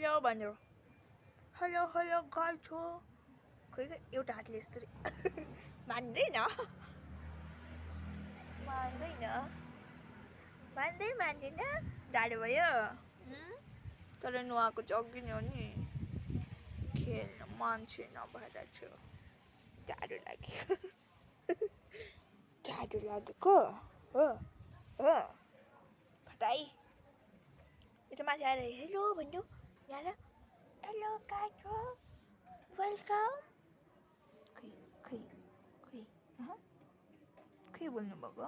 hello भन्यो hello hello गर्छु खोइ एउटा हातले यस्तरी मान्दैन मान्दैन गाह्रो भयो तर नुहाएको चाहिँ अघि नै हो नि खेल्न मान्छे नभएर चाहिँ गाह्रो लागेको हो फटाई यता माथि आएर हेलो भन्नु यहाँ हेलो काको वेलकम खै बोल्नु भएको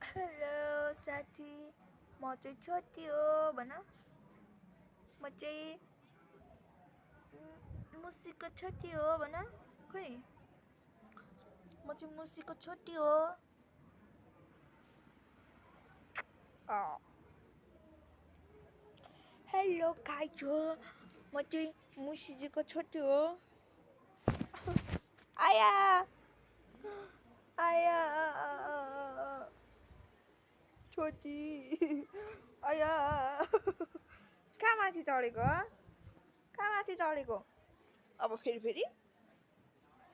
हेलो साथी म चाहिँ छोटी हो भन म चाहिँ मुसीको छोटी हो भन खै म चाहिँ मुसीको छोटी हो हेलो काइजो म चाहिँ मुसीजीको छोटी हो आया छोटी आया कहाँ माथि चढेको अब फेरि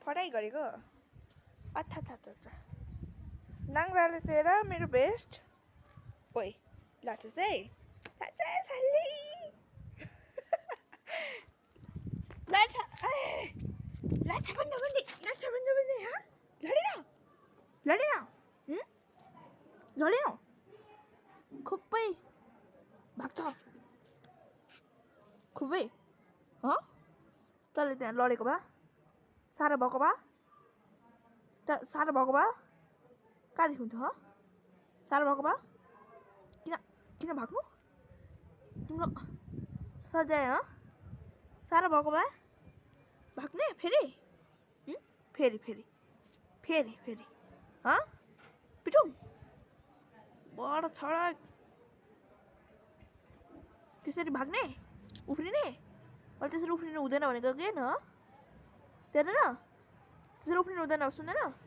फटाइ गरेको अच्छा नाङ्राले चाहिँ हेर मेरो बेस्ट ओइ लाछस् है लाछा भन्नु हाँ लडेन खुबै भाग्छ खुबै तैँले त्यहाँ लडेको भए साह्रो भएको भए कहाँदेखि हुन्थ्यो साह्रो भएको भए किन भाग्नु तिम्रो सजाय साह्रो भएको भए भाग्ने फेरि पिटौँ बडा छडक त्यसरी भाग्ने उफ्रिने अहिले त्यसरी उफ्रिनु हुँदैन भनेको के न त्यसरी उफ्रिनु हुँदैन सुन्दैन